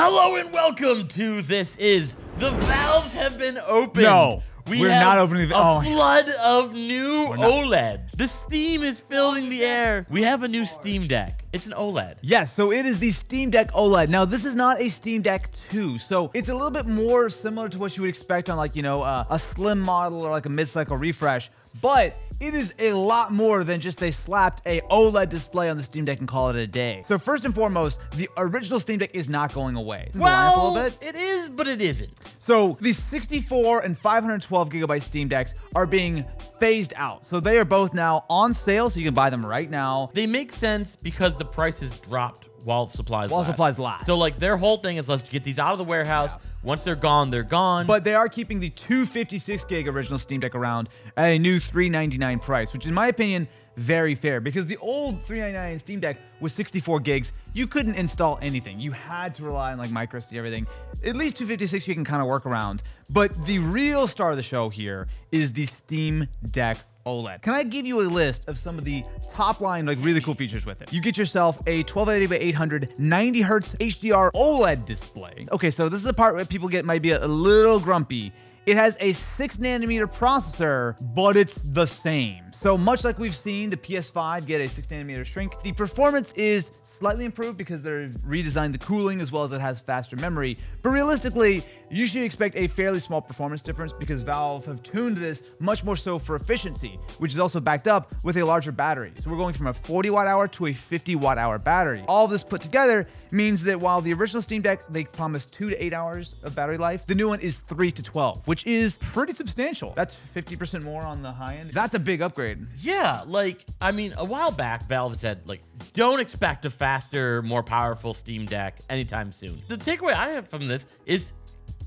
Hello and welcome to This Is. The valves have been opened. No, we're not opening the flood of new OLED. The steam is filling the air. We have a new Steam Deck. It's an OLED. Yes, so it is the Steam Deck OLED. Now, this is not a Steam Deck 2, so it's a little bit more similar to what you would expect on, like, you know, a slim model or like a mid-cycle refresh, but it is a lot more than just they slapped a OLED display on the Steam Deck and call it a day. So first and foremost, the original Steam Deck is not going away. Well, it is, but it isn't. So the 64 and 512 gigabyte Steam Decks are being phased out. So they are both now on sale, so you can buy them right now. They make sense because the prices dropped while supplies last. So like their whole thing is, let's get these out of the warehouse. Yeah. Once they're gone, they're gone. But they are keeping the 256 gig original Steam Deck around at a new $399 price, which in my opinion, very fair, because the old $399 Steam Deck was 64 gigs. You couldn't install anything. You had to rely on like micro SD, everything. At least 256 you can kind of work around. But the real star of the show here is the Steam Deck OLED. Can I give you a list of some of the top line, like really cool features with it? You get yourself a 1280 by 800 90 Hertz HDR OLED display. Okay, so this is the part where people might be a little grumpy. It has a 6nm processor, but it's the same. So much like we've seen the PS5 get a 6nm shrink, the performance is slightly improved because they've redesigned the cooling as well as it has faster memory. But realistically, you should expect a fairly small performance difference because Valve have tuned this much more so for efficiency, which is also backed up with a larger battery. So we're going from a 40 watt hour to a 50 watt hour battery. All this put together means that while the original Steam Deck, they promised 2 to 8 hours of battery life, the new one is 3 to 12, which is pretty substantial. That's 50% more on the high end. That's a big upgrade. Yeah, like, I mean, a while back, Valve said, like, don't expect a faster, more powerful Steam Deck anytime soon. The takeaway I have from this is,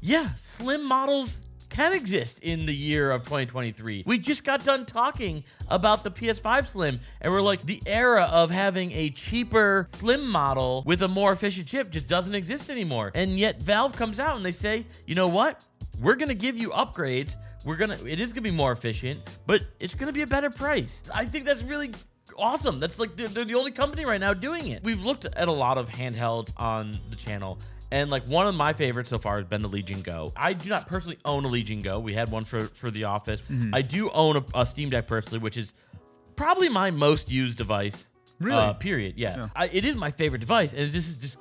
yeah, slim models can exist in the year of 2023. We just got done talking about the PS5 Slim, and we're like, the era of having a cheaper slim model with a more efficient chip just doesn't exist anymore. And yet Valve comes out and they say, you know what? We're gonna give you upgrades. It is gonna be more efficient, but it's gonna be a better price. I think that's really awesome. That's like, they're the only company right now doing it. We've looked at a lot of handhelds on the channel, and like one of my favorites so far has been the Legion Go. I do not personally own a Legion Go. We had one for the office. I do own a Steam Deck personally, which is probably my most used device. Really? Period. Yeah. It is my favorite device, and this is just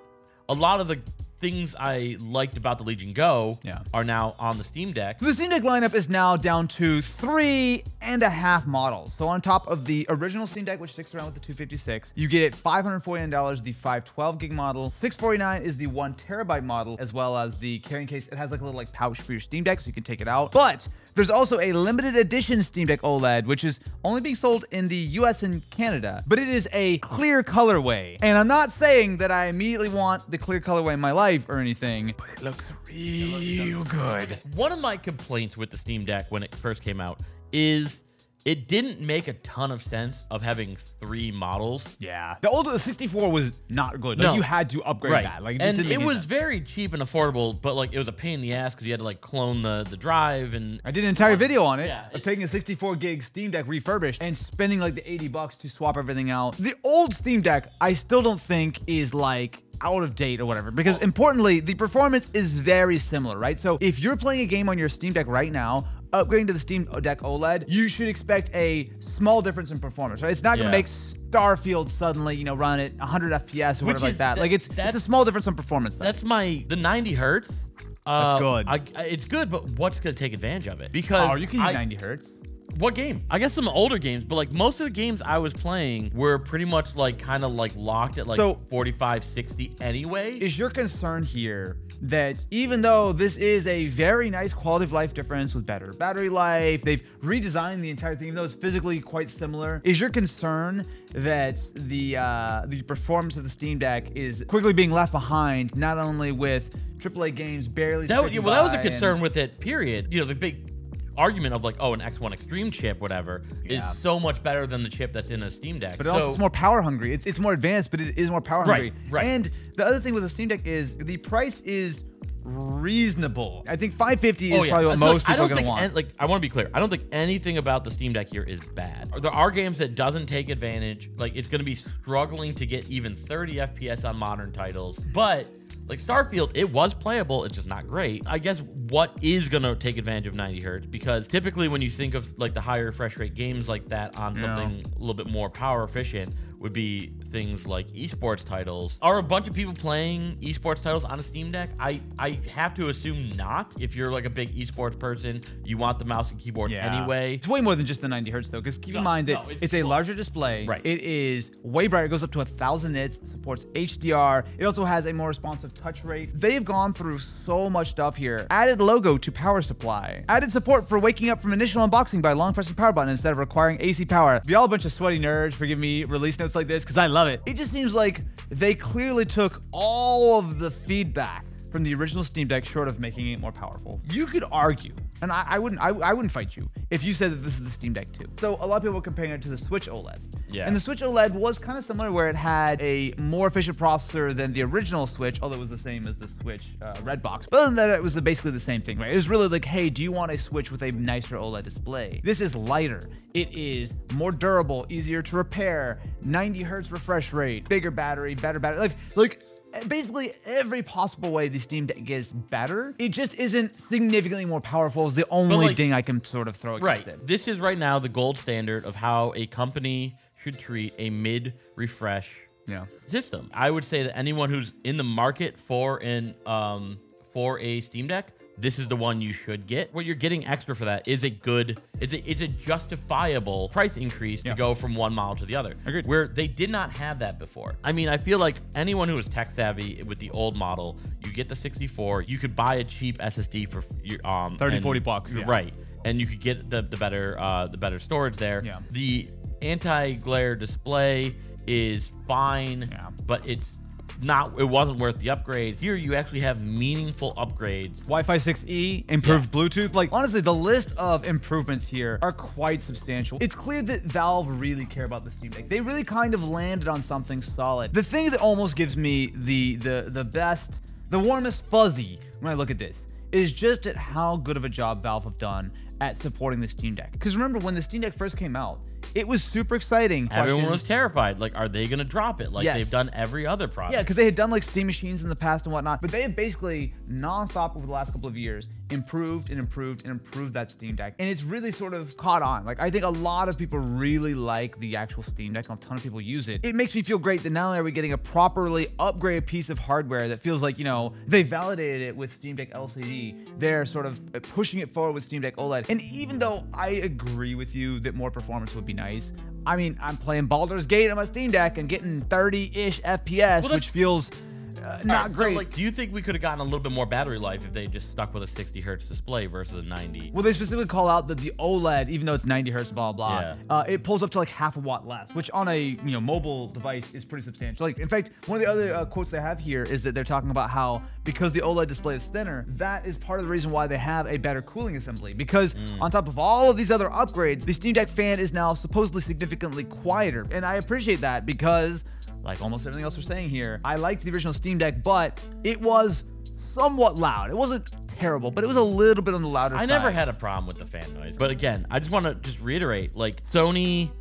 a lot of the things I liked about the Legion Go are now on the Steam Deck. So the Steam Deck lineup is now down to 3.5 models. So on top of the original Steam Deck, which sticks around with the 256, you get $549 the 512 gig model. $649 is the 1 terabyte model, as well as the carrying case. It has like a little like pouch for your Steam Deck, so you can take it out. But there's also a limited edition Steam Deck OLED, which is only being sold in the US and Canada, but it is a clear colorway. And I'm not saying that I immediately want the clear colorway in my life or anything, but it looks real good. One of my complaints with the Steam Deck when it first came out is it didn't make a ton of sense of having 3 models. Yeah. The 64 was not good. Like, you had to upgrade that. Like, and it was very cheap and affordable, but like it was a pain in the ass because you had to like clone the drive. And I did an entire video on it of taking a 64 gig Steam Deck refurbished and spending like the $80 to swap everything out. The old Steam Deck, I still don't think is like out of date or whatever, because importantly, the performance is very similar, right? So if you're playing a game on your Steam Deck right now, upgrading to the Steam Deck OLED, you should expect a small difference in performance, right? It's not gonna make Starfield suddenly, you know, run at 100 FPS or whatever like that. Like it's a small difference in performance. That's the 90 Hertz. That's good. It's good, but what's gonna take advantage of it? Because you can use 90 Hertz. What game? I guess some older games, but like most of the games I was playing were pretty much like kind of like locked at like 45, 60 anyway. Is your concern here that even though this is a very nice quality of life difference with better battery life, they've redesigned the entire thing, even though it's physically quite similar, is your concern that the performance of the Steam Deck is quickly being left behind, not only with AAA games barely that was a concern with it, period. You know, the big argument of like, oh, an X1 Extreme chip, whatever, is so much better than the chip that's in a Steam Deck. But also it's more power hungry. It's more advanced, but it is more power hungry. Right. And the other thing with the Steam Deck is the price is reasonable. I think $550 is probably what most people are going to want. Like, I want to be clear. I don't think anything about the Steam Deck here is bad. There are games that doesn't take advantage. Like, it's going to be struggling to get even 30 FPS on modern titles. But Like Starfield, it was playable, it's just not great. I guess what is gonna take advantage of 90 hertz? Because typically when you think of like the higher refresh rate games like that on something a little bit more power efficient would be things like esports titles. Are a bunch of people playing esports titles on a Steam Deck? I have to assume not. If you're like a big esports person, you want the mouse and keyboard anyway. It's way more than just the 90 hertz though, because keep in mind that it's a larger display. Right. It is way brighter. It goes up to 1000 nits, supports HDR. It also has a more responsive touch rate. They've gone through so much stuff here. Added logo to power supply. Added support for waking up from initial unboxing by long pressing power button instead of requiring AC power. Be all a bunch of sweaty nerds for giving me release notes like this, because I love it. It just seems like they clearly took all of the feedback from the original Steam Deck, short of making it more powerful. You could argue, and I wouldn't fight you if you said that this is the Steam Deck 2. So a lot of people are comparing it to the Switch OLED. Yeah. And the Switch OLED was kind of similar, where it had a more efficient processor than the original Switch, although it was the same as the Switch Red Box. But other than that, it was basically the same thing, right? It was really like, hey, do you want a Switch with a nicer OLED display? This is lighter. It is more durable, easier to repair, 90 hertz refresh rate, bigger battery, better battery. Like basically every possible way the Steam Deck is better. It just isn't significantly more powerful is the only thing I can sort of throw against it. This is right now the gold standard of how a company should treat a mid-refresh system. I would say that anyone who's in the market for a Steam Deck, this is the one you should get. What you're getting extra for that is it's a justifiable price increase to go from one model to the other. Agreed. Where they did not have that before. I mean, I feel like anyone who is tech savvy with the old model, you get the 64, you could buy a cheap SSD for your 30-40 bucks. Right. And you could get the better storage there. Yeah. The anti-glare display is fine, but it wasn't worth the upgrade. Here you actually have meaningful upgrades. Wi-Fi 6E, improved Bluetooth. Like, honestly, the list of improvements here are quite substantial. It's clear that Valve really care about the Steam Deck. They really kind of landed on something solid. The thing that almost gives me the warmest fuzzy when I look at this is just at how good of a job Valve have done at supporting the Steam Deck. Because remember, when the Steam Deck first came out, it was super exciting. Everyone was terrified. Like, are they going to drop it? Like they've done every other product. Yeah, because they had done like Steam machines in the past and whatnot. But they have basically nonstop over the last couple of years improved and improved and improved that Steam Deck. And it's really sort of caught on. Like, I think a lot of people really like the actual Steam Deck. A ton of people use it. It makes me feel great that not only are we getting a properly upgraded piece of hardware that feels like, you know, they validated it with Steam Deck LCD. They're sort of pushing it forward with Steam Deck OLED. And even though I agree with you that more performance would be nice, I mean, I'm playing Baldur's Gate on my Steam Deck and getting 30-ish FPS, which feels not great. So, like, do you think we could have gotten a little bit more battery life if they just stuck with a 60 hertz display versus a 90? Well, they specifically call out that the OLED, even though it's 90 hertz, blah blah, it pulls up to like half a watt less, which on a mobile device is pretty substantial. Like, in fact, one of the other quotes they have here is that they're talking about how because the OLED display is thinner, that is part of the reason why they have a better cooling assembly. Because on top of all of these other upgrades, the Steam Deck fan is now supposedly significantly quieter, and I appreciate that because, like almost everything else we're saying here, I liked the original Steam Deck, but it was somewhat loud. It wasn't terrible, but it was a little bit on the louder side. I never had a problem with the fan noise. But again, I just want to reiterate, like, Sony,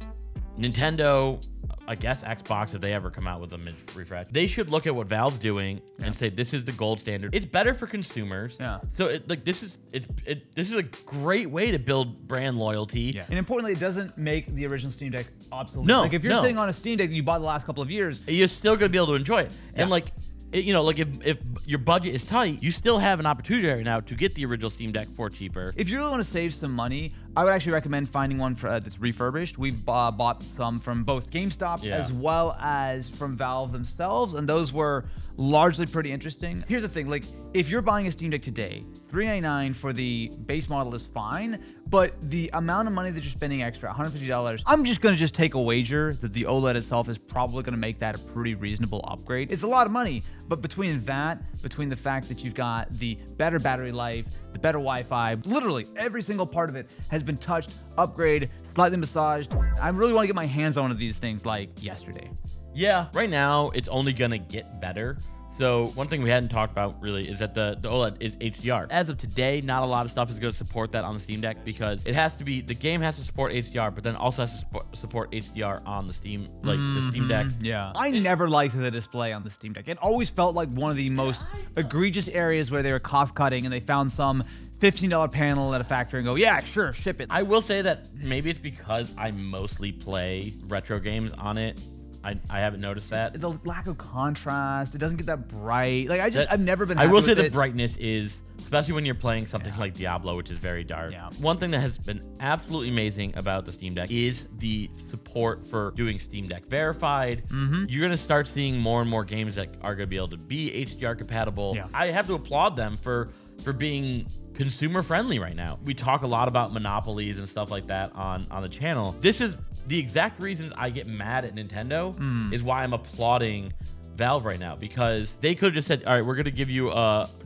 Nintendo, I guess Xbox, if they ever come out with a mid-refresh, they should look at what Valve's doing and say, this is the gold standard. It's better for consumers. Yeah. So this is a great way to build brand loyalty. Yeah. And importantly, it doesn't make the original Steam Deck obsolete. No. Like, if you're sitting on a Steam Deck that you bought the last couple of years, you're still gonna be able to enjoy it. And like, like if your budget is tight, you still have an opportunity right now to get the original Steam Deck for cheaper. If you really want to save some money, I would actually recommend finding one that's refurbished. We've bought some from both GameStop as well as from Valve themselves, and those were largely pretty interesting. Here's the thing, like, if you're buying a Steam Deck today, $399 for the base model is fine, but the amount of money that you're spending extra, $150, I'm just gonna take a wager that the OLED itself is probably gonna make that a pretty reasonable upgrade. It's a lot of money, but between the fact that you've got the better battery life, the better Wi-Fi, literally every single part of it has been touched, upgraded, slightly massaged. I really want to get my hands on one of these things like yesterday. Yeah, right now it's only gonna get better. So one thing we hadn't talked about really is that the OLED is HDR. As of today, not a lot of stuff is going to support that on the Steam Deck because it has to be, the game has to support HDR, but then also has to support HDR on the Steam, like the Steam Deck. Yeah. I never liked the display on the Steam Deck. It always felt like one of the most egregious areas where they were cost cutting and they found some $15 panel at a factory and go, yeah, sure, ship it. I will say that maybe it's because I mostly play retro games on it. I haven't noticed that. The lack of contrast, it doesn't get that bright. Like I've never been happy I will say with the it. brightness is, especially when you're playing something like Diablo, which is very dark. Yeah. One thing that has been absolutely amazing about the Steam Deck is the support for doing Steam Deck verified. You're going to start seeing more and more games that are going to be able to be HDR compatible. Yeah. I have to applaud them for being consumer friendly right now. We talk a lot about monopolies and stuff like that on the channel. This is the exact reasons I get mad at Nintendo is why I'm applauding Valve right now, because they could have just said, all right, we're going to give you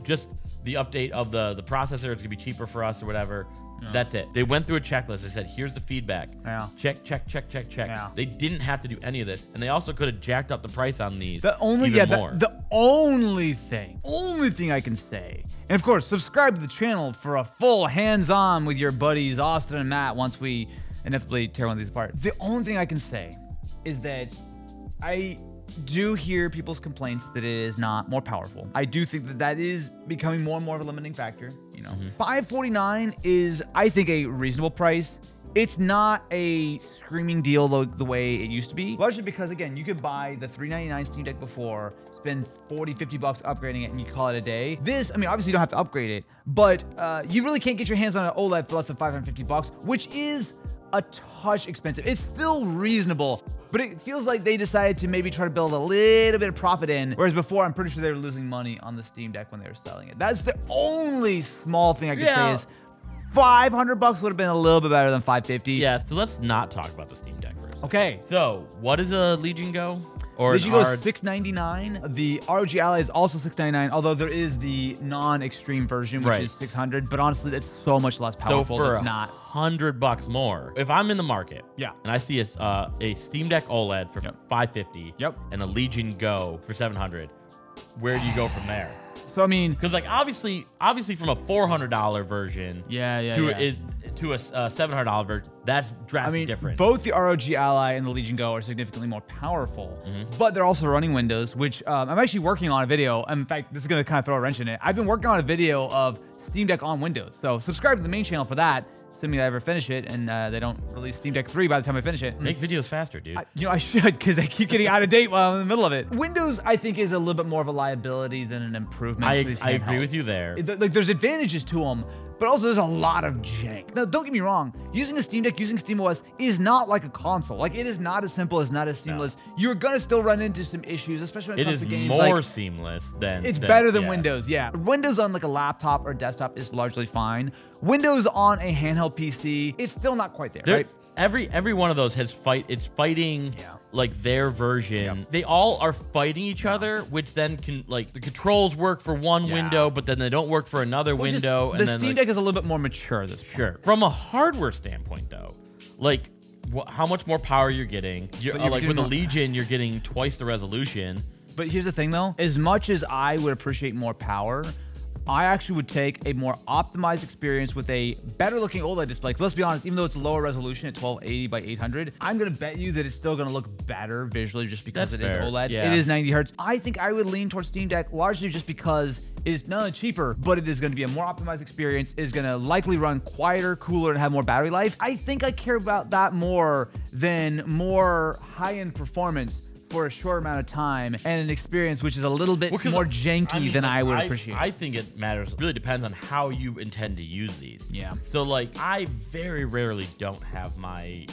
just the update of the processor. It's going to be cheaper for us or whatever. Yeah. That's it. They went through a checklist. They said, here's the feedback. Yeah. Check, check, check, check, check. Yeah. They didn't have to do any of this. And they also could have jacked up the price on these the only thing I can say, and of course, subscribe to the channel for a full hands-on with your buddies Austin and Matt once we inevitably tear one of these apart. The only thing I can say is that I do hear people's complaints that it is not more powerful. I do think that that is becoming more and more of a limiting factor. You know, $549 is, I think, a reasonable price. It's not a screaming deal the way it used to be, largely because, again, you could buy the $399 Steam Deck before, spend $40-50 upgrading it, and you call it a day. This, I mean, obviously you don't have to upgrade it, but you really can't get your hands on an OLED for less than $550, which is a touch expensive. It's still reasonable, but it feels like they decided to maybe try to build a little bit of profit in, whereas before I'm pretty sure they were losing money on the Steam Deck when they were selling it. That's the only small thing I can say is $500 would have been a little bit better than $550. Yeah, so let's not talk about the Steam Deck first. Okay. So, what is a Legion Go? Or Legion Go is $699. The ROG Ally is also $699, although there is the non-extreme version, which is $600. But honestly, that's so much less powerful. So for that's not $100 more, if I'm in the market, and I see a Steam Deck OLED for $550, and a Legion Go for $700, where do you go from there? So I mean, because like obviously from a $400 version, to a $700 version, that's drastically different. Both the ROG Ally and the Legion Go are significantly more powerful, but they're also running Windows, which I'm actually working on a video. In fact, this is gonna kind of throw a wrench in it. I've been working on a video of Steam Deck on Windows, so subscribe to the main channel for that. Assuming I ever finish it, and they don't release Steam Deck 3 by the time I finish it. Make videos faster, dude. I should, because I keep getting out of date while I'm in the middle of it. Windows, I think, is a little bit more of a liability than an improvement. I agree with you there. Like, there's advantages to them, but also there's a lot of jank. Now, don't get me wrong. Using a Steam Deck, using SteamOS is not like a console. Like, it is not as simple, it's not as seamless. No. You're gonna still run into some issues, especially when it comes to games. It is more seamless than. It's better than Windows, Windows on like a laptop or desktop is largely fine. Windows on a handheld PC, it's still not quite there, right? Every one of those has it's fighting like their version. They all are fighting each other, which then can, like, the controls work for one window, but then they don't work for another window. The Steam Deck is a little bit more mature at this point. Sure. From a hardware standpoint, though, like how much more power you're getting. Like with the Legion, you're getting twice the resolution. But here's the thing, though. As much as I would appreciate more power, I actually would take a more optimized experience with a better looking OLED display. Because let's be honest, even though it's lower resolution at 1280 by 800, I'm going to bet you that it's still going to look better visually just because it is OLED. It is 90 hertz. I think I would lean towards Steam Deck largely just because it is not only cheaper, but it is going to be a more optimized experience. It is going to likely run quieter, cooler, and have more battery life. I think I care about that more than more high-end performance for a short amount of time and an experience which is a little bit more janky than I would appreciate. I think it matters. It really depends on how you intend to use these. Yeah. So like, I very rarely don't have my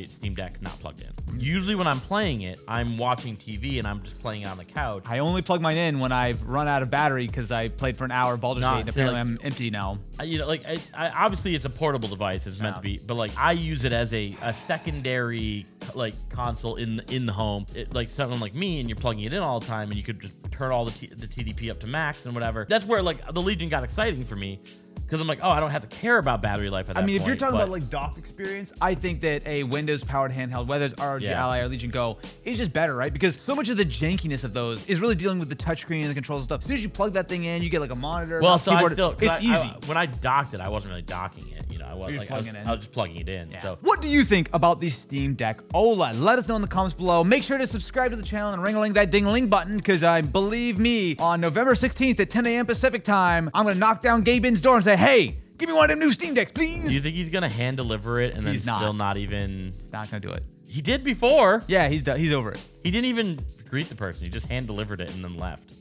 Steam Deck not plugged in. Usually when I'm playing it, I'm watching TV and I'm just playing on the couch. I only plug mine in when I've run out of battery because I played for an hour of Baldur's Gate and apparently I'm empty now. You know, like, obviously it's a portable device. It's meant to be, but like, I use it as a secondary like console in the home. Like someone like me, and you're plugging it in all the time, and you could just turn all the TDP up to max and whatever. That's where like the Legion got exciting for me, because I'm like, oh, I don't have to care about battery life at that I mean, point. if you're talking about like dock experience, I think that a Windows-powered handheld, whether it's ROG Ally or Legion Go, is just better, right? Because so much of the jankiness of those is really dealing with the touchscreen and the controls and stuff. As soon as you plug that thing in, you get like a monitor. Well, so keyboard. I still, it's easy. when I docked it, I wasn't really docking it. You know, I was You're like, I was just plugging it in. Yeah. So What do you think about the Steam Deck OLED? Let us know in the comments below. Make sure to subscribe to the channel and ring-a-ling that ding-a-ling button, because believe me, on November 16th at 10 a.m. Pacific time, I'm going to knock down Gaben's door and say, hey, give me one of them new Steam Decks, please. do you think he's gonna hand deliver it and then still not even? Not going to do it. He did before. Yeah, he's over it. He didn't even greet the person. He just hand delivered it and then left.